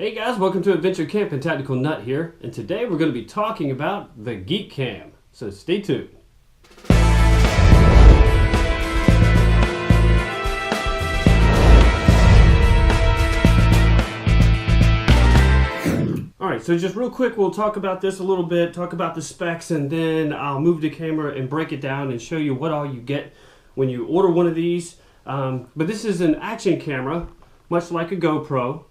Hey guys, welcome to Adventure Camping. Tactical Nut here, and today we're going to be talking about the Geekam. So stay tuned. Alright, so just real quick, we'll talk about this a little bit, talk about the specs, and then I'll move the camera and break it down and show you what all you get when you order one of these. But this is an action camera, much like a GoPro.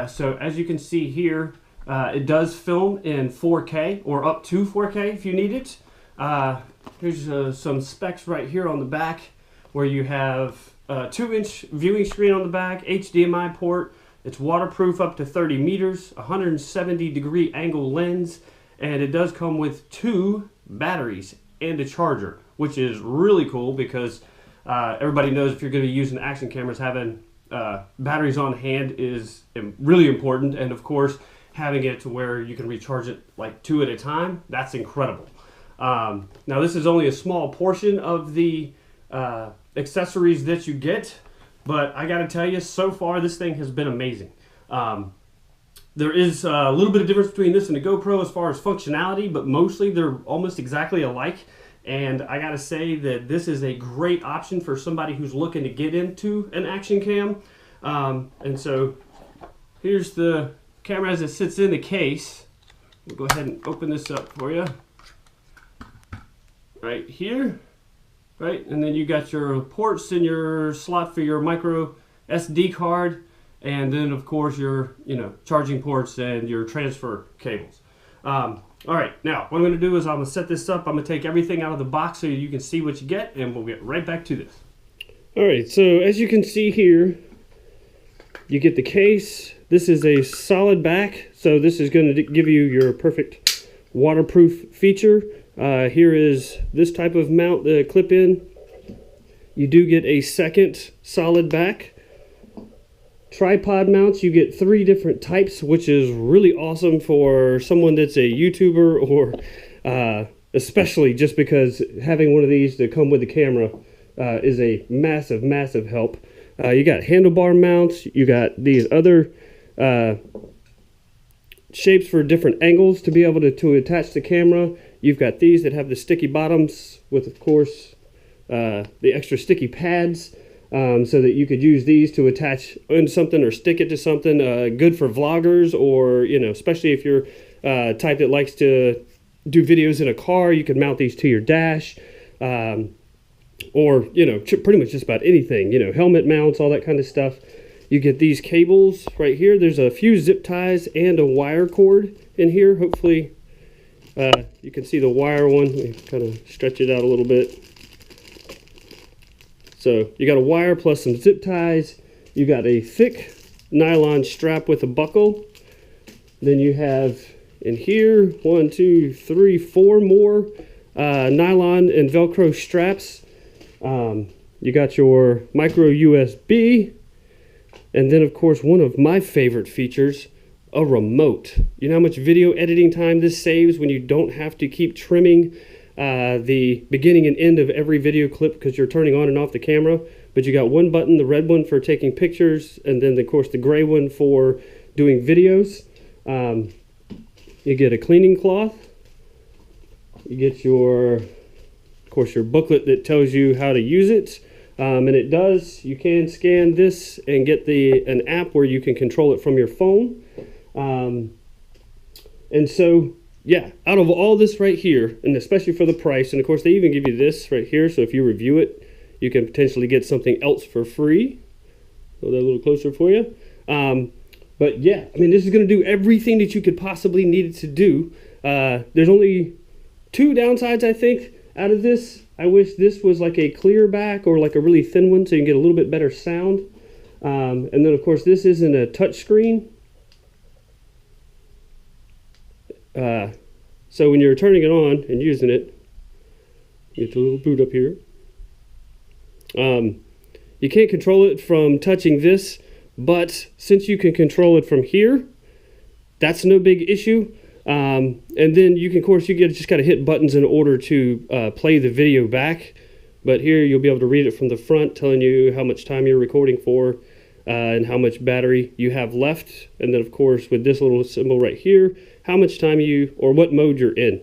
So as you can see here, it does film in 4K or up to 4K if you need it. Here's some specs right here on the back where you have a 2-inch viewing screen on the back, HDMI port. It's waterproof up to 30 meters, 170-degree angle lens, and it does come with 2 batteries and a charger, which is really cool because everybody knows if you're going to be using action cameras, having batteries on hand is really important, and of course having it to where you can recharge it like 2 at a time, that's incredible. Now this is only a small portion of the accessories that you get, but I gotta tell you, so far this thing has been amazing. There is a little bit of difference between this and the GoPro as far as functionality, but mostly they're almost exactly alike. And I gotta say that this is a great option for somebody who's looking to get into an action cam. And so here's the camera as it sits in the case. We'll go ahead and open this up for you. Right here, right? And then you got your ports and your slot for your micro SD card. And then of course your, charging ports and your transfer cables. All right, now what I'm going to do is I'm going to set this up. I'm going to take everything out of the box so you can see what you get, and we'll get right back to this. All right, so as you can see here, you get the case. This is a solid back, so this is going to give you your perfect waterproof feature. Here is this type of mount, the clip-in. You do get a second solid back. Tripod mounts, you get 3 different types, which is really awesome for someone that's a YouTuber, or especially just because having one of these to come with the camera is a massive help. You got handlebar mounts, you got these other shapes for different angles to be able to attach the camera. You've got these that have the sticky bottoms with, of course, the extra sticky pads. So that you could use these to attach on something or stick it to something. Good for vloggers, or especially if you're type that likes to do videos in a car, you could mount these to your dash, or pretty much just about anything. Helmet mounts, all that kind of stuff. You get these cables right here. There's a few zip ties and a wire cord in here. Hopefully you can see the wire one. Let me kind of stretch it out a little bit. So you got a wire plus some zip ties. You got a thick nylon strap with a buckle. Then you have in here 1, 2, 3, 4 more nylon and Velcro straps. You got your micro USB. And then of course one of my favorite features, a remote. You know how much video editing time this saves when you don't have to keep trimming the beginning and end of every video clip because you're turning on and off the camera. But you got one button, the red one for taking pictures, and then of course the gray one for doing videos. You get a cleaning cloth. You get your booklet that tells you how to use it. And it does, you can scan this and get an app where you can control it from your phone. And so yeah, out of all this right here, and especially for the price, and of course they even give you this right here, so if you review it, you can potentially get something else for free. Hold that a little closer for you. But yeah, I mean, this is going to do everything that you could possibly need it to do. There's only 2 downsides, I think, out of this. I wish this was like a clear back or like a really thin one so you can get a little bit better sound. And then of course this isn't a touch screen. So when you're turning it on and using it, get the little boot up here. You can't control it from touching this, but since you can control it from here, that's no big issue. And then you can, of course, just got to hit buttons in order to play the video back. But here you'll be able to read it from the front, telling you how much time you're recording for. and how much battery you have left. And then of course with this little symbol right here, how much time or what mode you're in.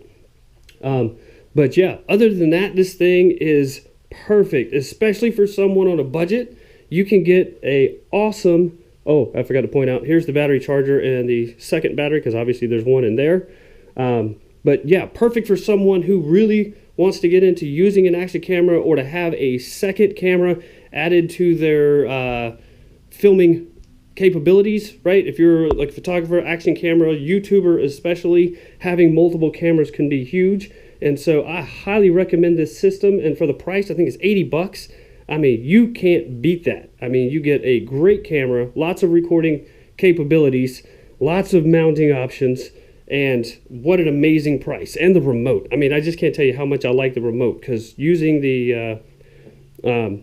But yeah, other than that, this thing is perfect, especially for someone on a budget. You can get a awesome, oh, I forgot to point out, here's the battery charger and the second battery, because obviously there's one in there. But yeah, perfect for someone who really wants to get into using an action camera, or to have a second camera added to their filming capabilities, right? If you're like a photographer, action camera, YouTuber especially, having multiple cameras can be huge. And so I highly recommend this system. And for the price, I think it's 80 bucks. I mean, you can't beat that. I mean, you get a great camera, lots of recording capabilities, lots of mounting options, and what an amazing price. And the remote. I mean, I just can't tell you how much I like the remote, because using the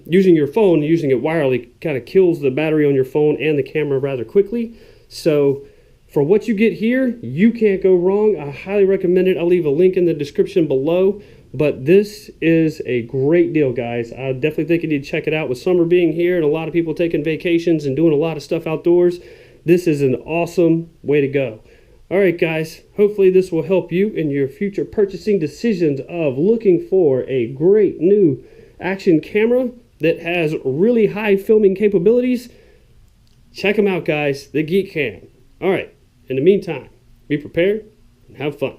using your phone, using it wirelessly, kind of kills the battery on your phone and the camera rather quickly. So for what you get here, you can't go wrong. I highly recommend it. I'll leave a link in the description below. But this is a great deal, guys. I definitely think you need to check it out. With summer being here and a lot of people taking vacations and doing a lot of stuff outdoors, this is an awesome way to go. All right, guys, hopefully this will help you in your future purchasing decisions of looking for a great new action camera that has really high filming capabilities. Check them out, guys, the Geekam. All right, in the meantime, be prepared and have fun.